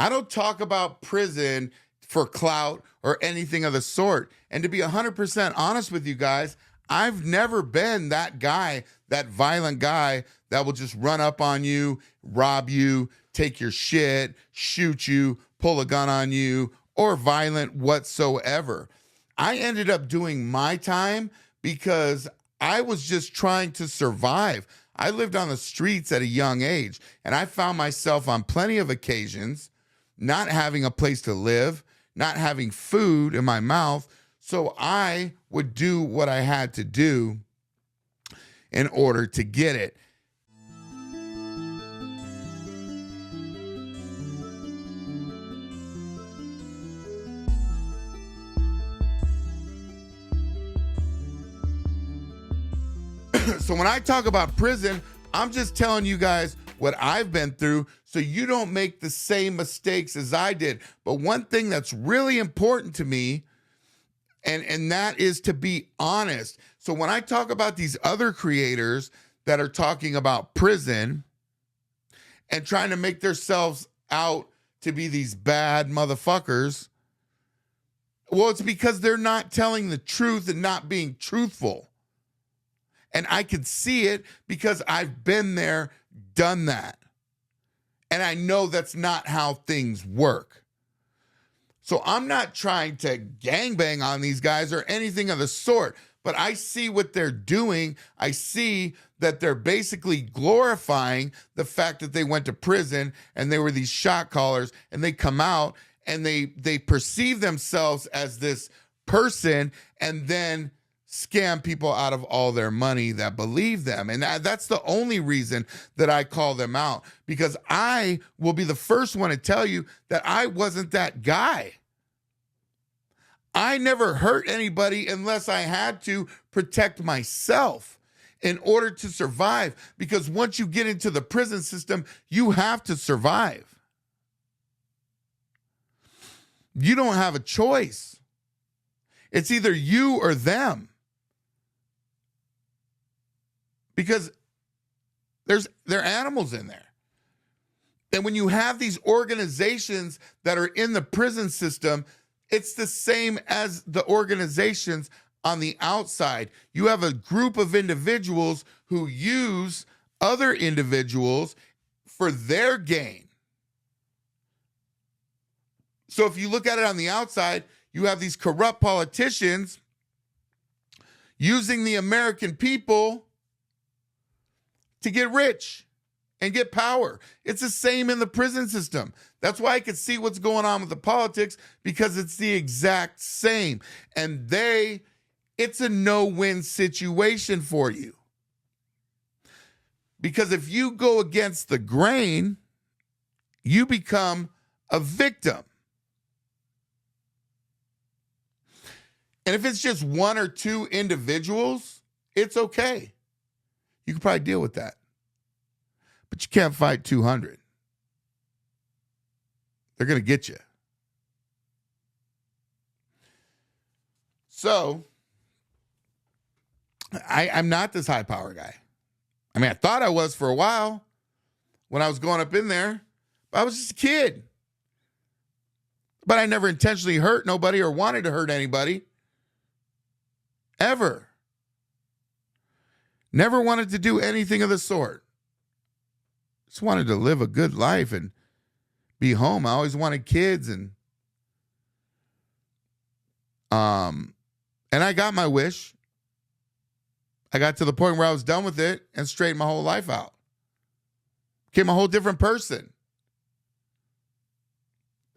I don't talk about prison for clout or anything of the sort. And to be 100% honest with you guys, I've never been that guy, that violent guy that will just run up on you, rob you, take your shit, shoot you, pull a gun on you, or violent whatsoever. I ended up doing my time because I was just trying to survive. I lived on the streets at a young age, and I found myself on plenty of occasions not having a place to live, not having food in my mouth. So I would do what I had to do in order to get it. So when I talk about prison, I'm just telling you guys what I've been through so you don't make the same mistakes as I did. But one thing that's really important to me, and that is to be honest. So when I talk about these other creators that are talking about prison and trying to make themselves out to be these bad motherfuckers, well, it's because they're not telling the truth and not being truthful. And I can see it because I've been there, done that. And I know that's not how things work. So I'm not trying to gangbang on these guys or anything of the sort, but I see what they're doing. I see that they're basically glorifying the fact that they went to prison and they were these shot callers, and they come out and they perceive themselves as this person and then scam people out of all their money that believe them. And that's the only reason that I call them out, because I will be the first one to tell you that I wasn't that guy. I never hurt anybody unless I had to protect myself in order to survive, because once you get into the prison system, you have to survive. You don't have a choice. It's either you or them. Because there are animals in there. And when you have these organizations that are in the prison system, it's the same as the organizations on the outside. You have a group of individuals who use other individuals for their gain. So if you look at it on the outside, you have these corrupt politicians using the American people to get rich and get power. It's the same in the prison system. That's why I could see what's going on with the politics, because it's the exact same. And it's a no-win situation for you. Because if you go against the grain, you become a victim. And if it's just one or two individuals, it's okay. You can probably deal with that. But you can't fight 200. They're going to get you. So, I'm not this high power guy. I mean, I thought I was for a while when I was going up in there. But I was just a kid. But I never intentionally hurt nobody or wanted to hurt anybody. Ever. Never wanted to do anything of the sort. Just wanted to live a good life and be home. I always wanted kids, and I got my wish. I got to the point where I was done with it and straightened my whole life out. Became a whole different person.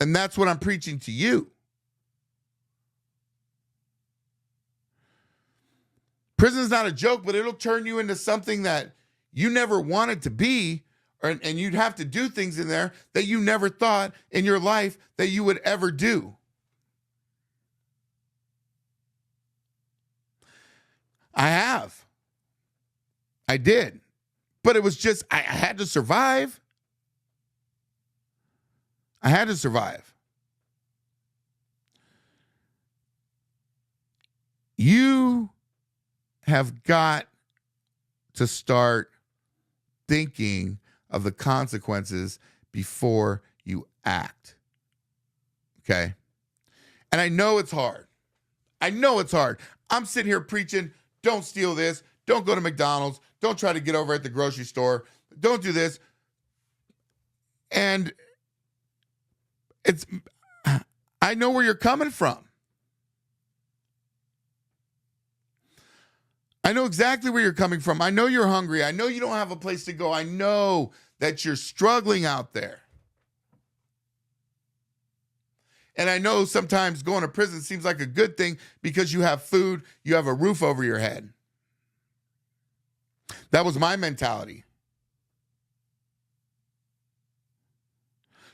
And that's what I'm preaching to you. Prison's not a joke, but it'll turn you into something that you never wanted to be, and you'd have to do things in there that you never thought in your life that you would ever do. I have. I did. But it was just, I had to survive. I had to survive. You have got to start thinking of the consequences before you act. Okay? And I know it's hard. I know it's hard. I'm sitting here preaching, don't steal this, don't go to McDonald's, don't try to get over at the grocery store, don't do this. And I know where you're coming from. I know exactly where you're coming from. I know you're hungry. I know you don't have a place to go. I know that you're struggling out there. And I know sometimes going to prison seems like a good thing because you have food, you have a roof over your head. That was my mentality.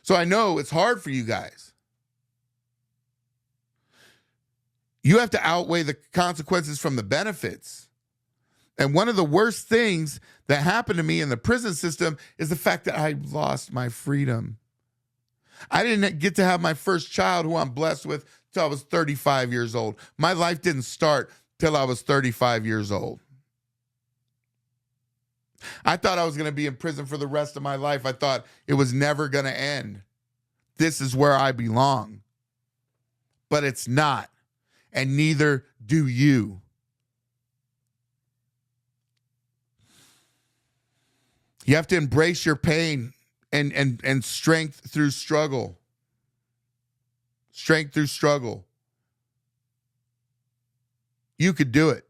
So I know it's hard for you guys. You have to outweigh the consequences from the benefits. And one of the worst things that happened to me in the prison system is the fact that I lost my freedom. I didn't get to have my first child, who I'm blessed with, till I was 35 years old. My life didn't start till I was 35 years old. I thought I was going to be in prison for the rest of my life. I thought it was never going to end. This is where I belong. But it's not. And neither do you. You have to embrace your pain and strength through struggle. Strength through struggle. You could do it.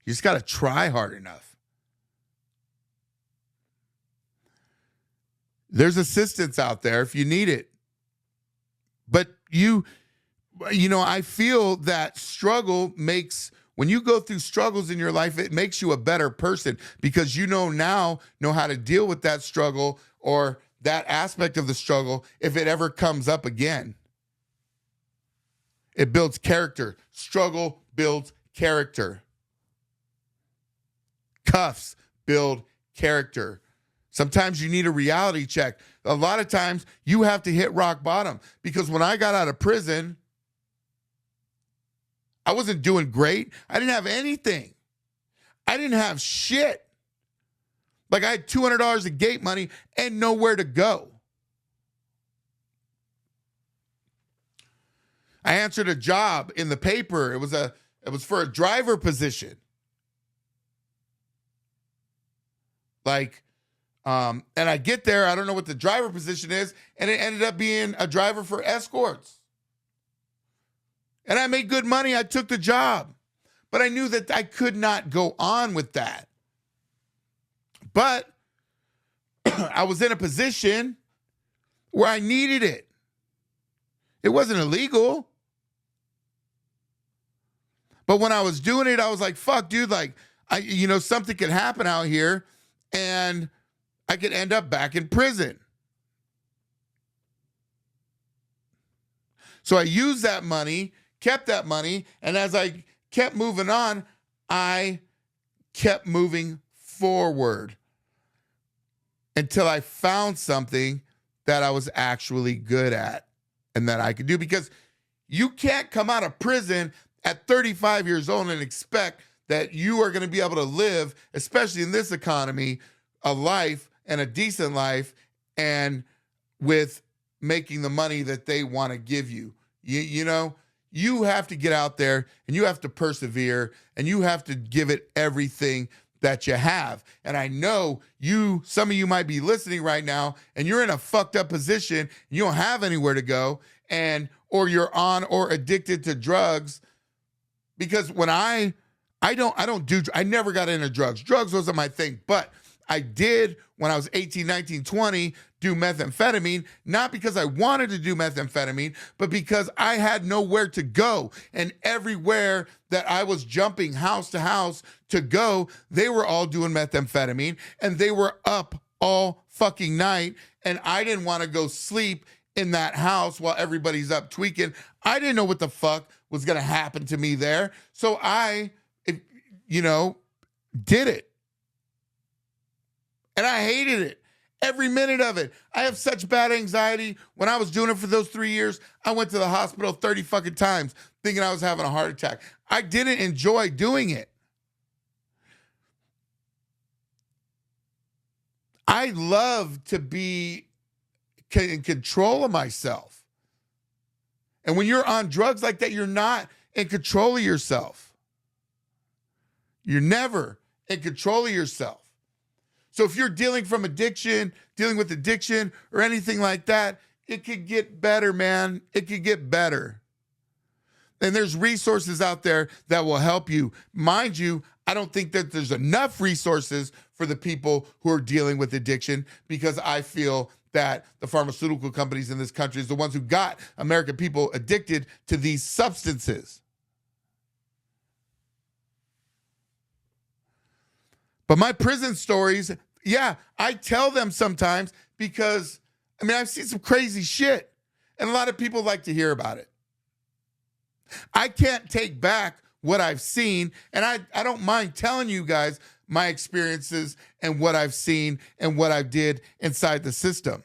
You just got to try hard enough. There's assistance out there if you need it. But you know, I feel that struggle makes, when you go through struggles in your life, it makes you a better person because you know how to deal with that struggle or that aspect of the struggle if it ever comes up again. It builds character. Struggle builds character. Cuffs build character. Sometimes you need a reality check. A lot of times you have to hit rock bottom because when I got out of prison, I wasn't doing great. I didn't have anything. I didn't have shit. Like I had $200 of gate money and nowhere to go. I answered a job in the paper. It was for a driver position. And I get there, I don't know what the driver position is, and it ended up being a driver for escorts. And I made good money. I took the job. But I knew that I could not go on with that. But I was in a position where I needed it. It wasn't illegal. But when I was doing it, I was like, fuck, dude, something could happen out here and I could end up back in prison. So I used that money, kept that money, and as I kept moving on, I kept moving forward until I found something that I was actually good at and that I could do. Because you can't come out of prison at 35 years old and expect that you are going to be able to live, especially in this economy, a life and a decent life and with making the money that they want to give you. You know, you have to get out there and you have to persevere and you have to give it everything that you have. And I know some of you might be listening right now and you're in a fucked up position. You don't have anywhere to go or you're on or addicted to drugs. Because when I never got into drugs. Drugs wasn't my thing, but I did when I was 18, 19, 20, do methamphetamine, not because I wanted to do methamphetamine, but because I had nowhere to go. And everywhere that I was jumping house to house to go, they were all doing methamphetamine and they were up all fucking night. And I didn't want to go sleep in that house while everybody's up tweaking. I didn't know what the fuck was going to happen to me there. So I did it. And I hated it. Every minute of it. I have such bad anxiety. When I was doing it for those 3 years, I went to the hospital 30 fucking times thinking I was having a heart attack. I didn't enjoy doing it. I love to be in control of myself. And when you're on drugs like that, you're not in control of yourself. You're never in control of yourself. So if you're dealing with addiction or anything like that, it could get better, man. It could get better. And there's resources out there that will help you. Mind you, I don't think that there's enough resources for the people who are dealing with addiction, because I feel that the pharmaceutical companies in this country is the ones who got American people addicted to these substances. But my prison stories, yeah, I tell them sometimes because, I've seen some crazy shit, and a lot of people like to hear about it. I can't take back what I've seen, and I don't mind telling you guys my experiences and what I've seen and what I did inside the system.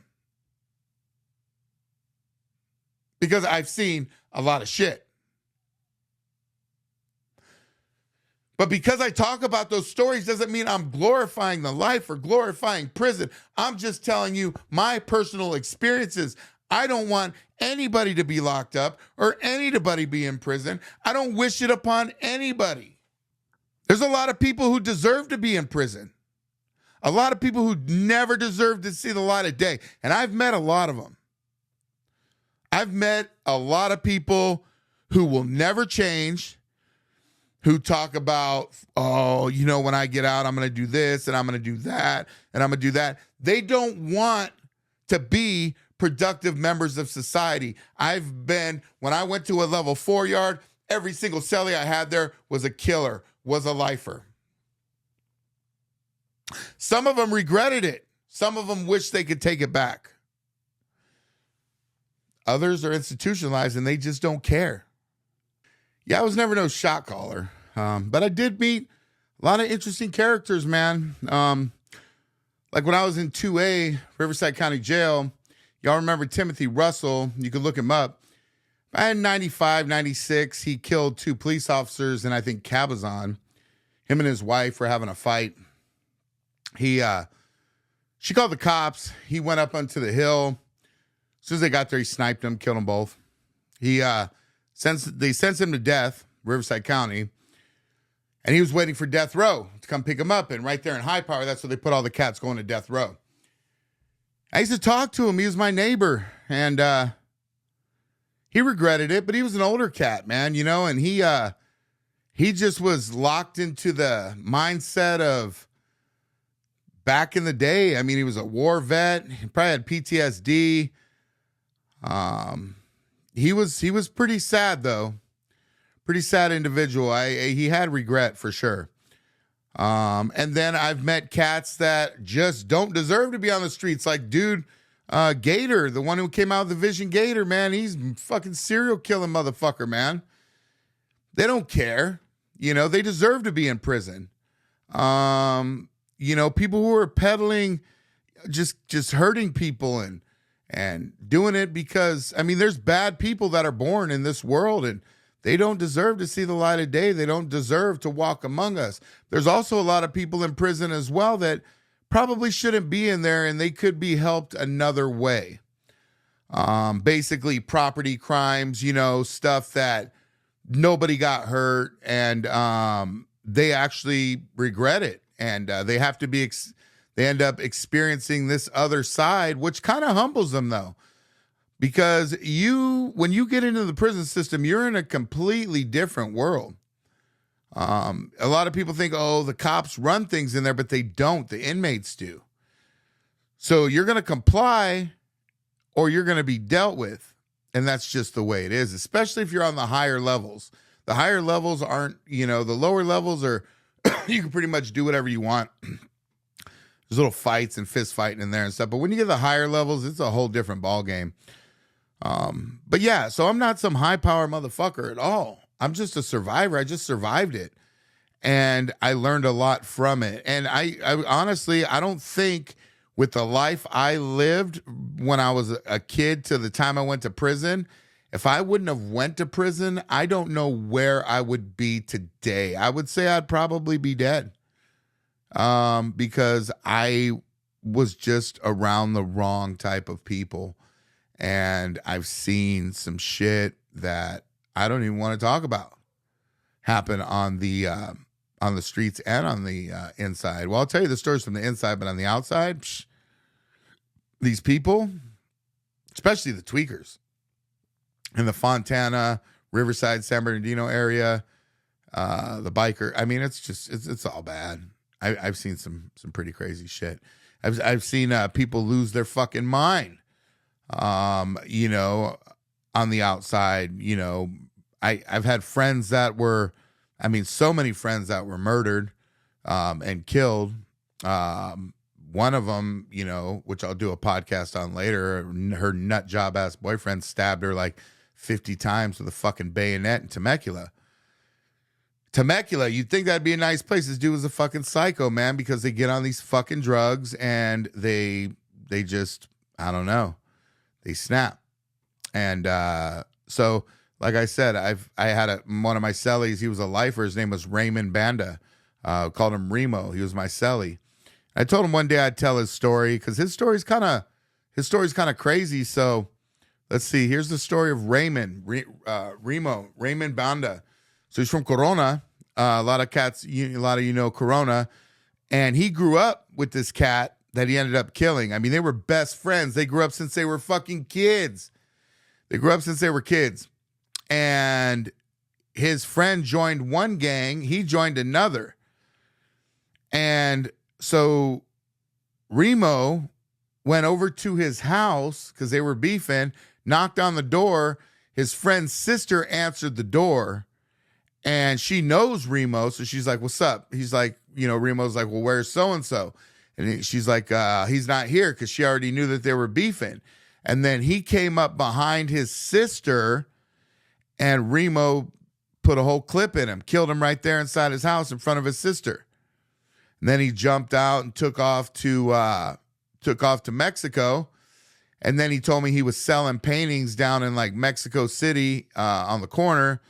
Because I've seen a lot of shit. But because I talk about those stories doesn't mean I'm glorifying the life or glorifying prison. I'm just telling you my personal experiences. I don't want anybody to be locked up or anybody be in prison. I don't wish it upon anybody. There's a lot of people who deserve to be in prison. A lot of people who never deserve to see the light of day. And I've met a lot of them. I've met a lot of people who will never change, who talk about, when I get out, I'm going to do this and I'm going to do that and I'm going to do that. They don't want to be productive members of society. When I went to a level 4 yard, every single cellie I had there was a killer, was a lifer. Some of them regretted it. Some of them wish they could take it back. Others are institutionalized and they just don't care. Yeah, I was never no shot caller, but I did meet a lot of interesting characters, man. Like when I was in 2A, Riverside County Jail, y'all remember Timothy Russell? You could look him up. In 95, 96, he killed 2 police officers in, I think, Cabazon. Him and his wife were having a fight. She called the cops. He went up onto the hill. As soon as they got there, he sniped them, killed them both. They sentenced him to death, Riverside County, and he was waiting for death row to come pick him up. And right there in High Power, that's where they put all the cats going to death row. I used to talk to him. He was my neighbor, and he regretted it, but he was an older cat, man, and he just was locked into the mindset of back in the day. He was a war vet. He probably had PTSD. He was pretty sad, though. Pretty sad individual. He had regret for sure. And then I've met cats that just don't deserve to be on the streets. Like Gator, the one who came out of the Vision Gator, man, he's fucking serial killing motherfucker, man. They don't care. They deserve to be in prison. People who are peddling, just hurting people and doing it because, there's bad people that are born in this world and they don't deserve to see the light of day. They don't deserve to walk among us. There's also a lot of people in prison as well that probably shouldn't be in there and they could be helped another way. Basically property crimes, stuff that nobody got hurt and they actually regret it. And they have to be, they end up experiencing this other side, which kind of humbles them though. Because when you get into the prison system, you're in a completely different world. A lot of people think, the cops run things in there, but they don't. The inmates do. So you're going to comply or you're going to be dealt with. And that's just the way it is, especially if you're on the higher levels. The higher levels aren't, the lower levels are, you can pretty much do whatever you want. There's little fights and fist fighting in there and stuff. But when you get to the higher levels, it's a whole different ball game. But yeah, so I'm not some high power motherfucker at all. I'm just a survivor. I just survived it. And I learned a lot from it. And I honestly, I don't think with the life I lived when I was a kid to the time I went to prison, if I wouldn't have went to prison, I don't know where I would be today. I would say I'd probably be dead. Because I was just around the wrong type of people. And I've seen some shit that I don't even want to talk about happen on the streets and on the inside. Well, I'll tell you the stories from the inside, but on the outside, these people, especially the tweakers in the Fontana, Riverside, San Bernardino area, the biker. I mean, it's all bad. I've seen some pretty crazy shit. I've seen people lose their fucking mind. You know, on the outside, you know, I've had friends that were, I mean, so many friends that were murdered, and killed. One of them, you know, which I'll do a podcast on later, her nut job ass boyfriend stabbed her like 50 times with a fucking bayonet in Temecula. You'd think that'd be a nice place. This dude was a fucking psycho, man, because they get on these fucking drugs and they just, I don't know, they snap. And so, like I said, I had one of my cellies. He was a lifer. His name was Raymond Banda. Called him Remo. He was my cellie. I told him one day I'd tell his story because his story's kind of crazy. So let's see. Here's the story of Raymond Banda. So he's from Corona. A lot of you know Corona, and he grew up with this cat that he ended up killing. I mean, they were best friends. They grew up since they were fucking kids. And his friend joined one gang. He joined another. And so Remo went over to his house because they were beefing, knocked on the door. His friend's sister answered the door, and she knows Remo. So she's like, what's up? He's like, you know, Remo's like, well, where's so-and-so? And she's like, he's not here, because she already knew that they were beefing. And then he came up behind his sister, and Remo put a whole clip in him, killed him right there inside his house in front of his sister. And then he jumped out and took off to Mexico. And then he told me he was selling paintings down in like Mexico City on the corner.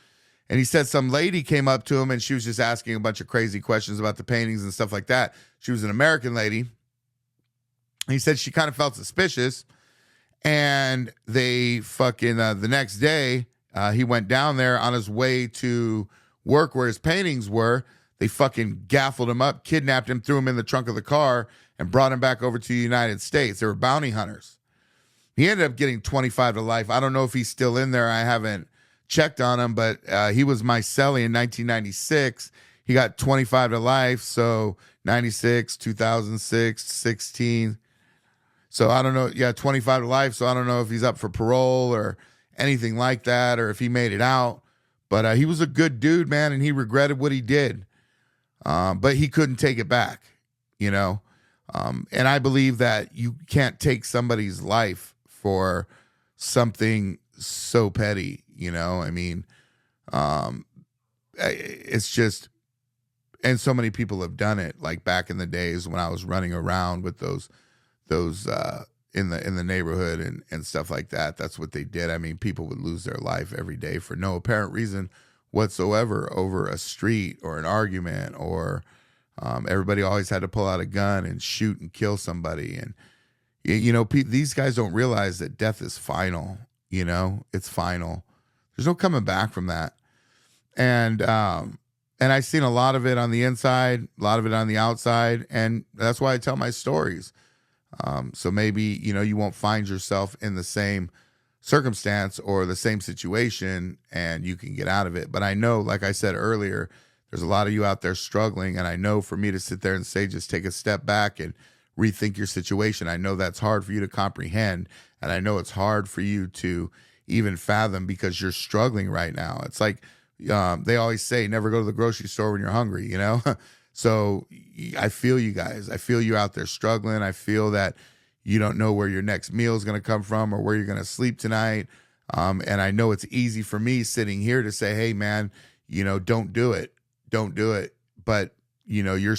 And he said some lady came up to him and she was just asking a bunch of crazy questions about the paintings and stuff like that. She was an American lady. He said she kind of felt suspicious. And they fucking, the next day, he went down there on his way to work where his paintings were. They fucking gaffled him up, kidnapped him, threw him in the trunk of the car, and brought him back over to the United States. They were bounty hunters. He ended up getting 25 to life. I don't know if he's still in there. I haven't checked on him, but he was my cellie in 1996. He got 25 to life, so 96, 2006, 16. So I don't know. Yeah, 25 to life, so I don't know if he's up for parole or anything like that, or if he made it out. But he was a good dude, man, and he regretted what he did. But he couldn't take it back, you know. And I believe that you can't take somebody's life for something so petty, you know. I mean, it's just, and so many people have done it. Like back in the days when I was running around with those in the neighborhood and stuff like that. That's what they did. I mean, people would lose their life every day for no apparent reason whatsoever over a street or an argument, or everybody always had to pull out a gun and shoot and kill somebody. And, you know, these guys don't realize that death is final, you know, it's final. There's no coming back from that. And I've seen a lot of it on the inside, a lot of it on the outside. And that's why I tell my stories. So maybe, you know, you won't find yourself in the same circumstance or the same situation and you can get out of it. But I know, like I said earlier, there's a lot of you out there struggling. And I know for me to sit there and say, just take a step back and rethink your situation, I know that's hard for you to comprehend. And I know it's hard for you to even fathom because you're struggling right now. It's like, they always say, never go to the grocery store when you're hungry, you know? So I feel you guys. I feel you out there struggling. I feel that you don't know where your next meal is going to come from or where you're going to sleep tonight. And I know it's easy for me sitting here to say, hey, man, you know, don't do it. Don't do it. But, you know, your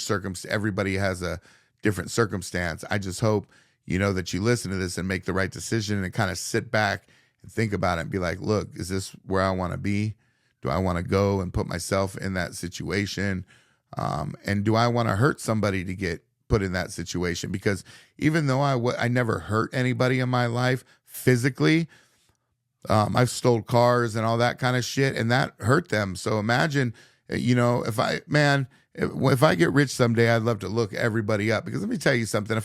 everybody has a different circumstance. I just hope, you know, that you listen to this and make the right decision and kind of sit back and think about it and be like, look, is this where I want to be? Do I want to go and put myself in that situation? And do I want to hurt somebody to get put in that situation, because even though I never hurt anybody in my life physically, I've stole cars and all that kind of shit, and that hurt them. So imagine, if I get rich someday, I'd love to look everybody up, because let me tell you something.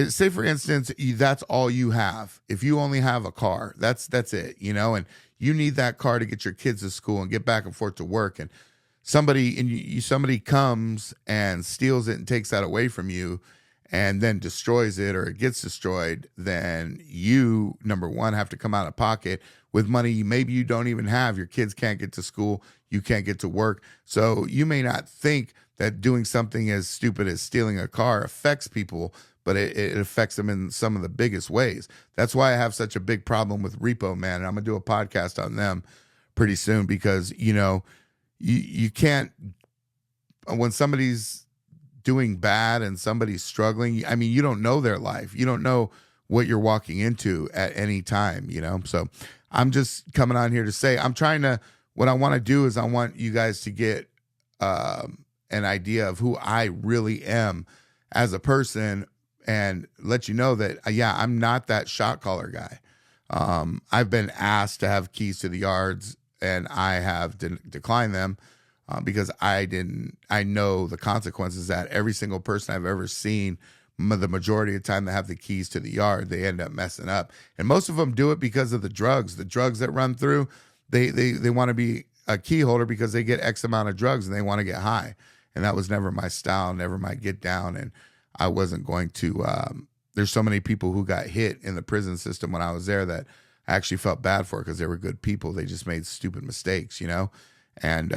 Say for instance, that's all you have. If you only have a car, that's it, and you need that car to get your kids to school and get back and forth to work, and somebody comes and steals it and takes that away from you and then destroys it, or it gets destroyed, then you, number one, have to come out of pocket with money maybe you don't even have. Your kids can't get to school. You can't get to work. So you may not think that doing something as stupid as stealing a car affects people, but it affects them in some of the biggest ways. That's why I have such a big problem with Repo Man, and I'm going to do a podcast on them pretty soon, because, you can't, when somebody's doing bad and somebody's struggling, I mean, you don't know their life. You don't know what you're walking into at any time, So I'm just coming on here to say, what I want to do is I want you guys to get an idea of who I really am as a person, and let you know that, I'm not that shot caller guy. I've been asked to have keys to the yards, and I have declined them because I know the consequences that every single person I've ever seen, the majority of the time they have the keys to the yard, they end up messing up. And most of them do it because of the drugs that run through. They want to be a key holder because they get X amount of drugs and they want to get high. And that was never my style, never my get down. And I wasn't going to, there's so many people who got hit in the prison system when I was there that I actually felt bad for, because they were good people. They just made stupid mistakes, And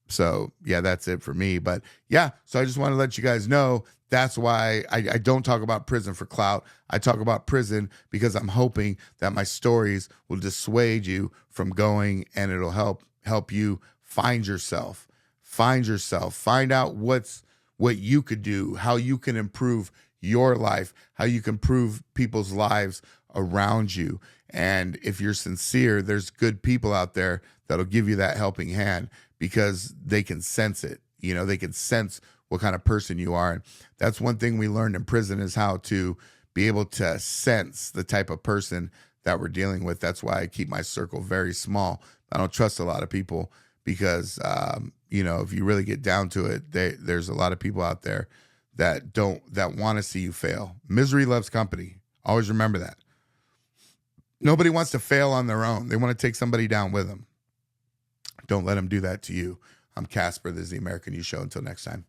so, that's it for me. But so I just want to let you guys know, that's why I don't talk about prison for clout. I talk about prison because I'm hoping that my stories will dissuade you from going, and it'll help you find yourself, find out what you could do, how you can improve your life, how you can improve people's lives around you. And if you're sincere, there's good people out there that'll give you that helping hand, because they can sense it. They can sense what kind of person you are. And that's one thing we learned in prison, is how to be able to sense the type of person that we're dealing with. That's why I keep my circle very small. I don't trust a lot of people, because, if you really get down to it, there's a lot of people out there that want to see you fail. Misery loves company. Always remember that. Nobody wants to fail on their own. They want to take somebody down with them. Don't let them do that to you. I'm Casper. This is the American You Show. Until next time.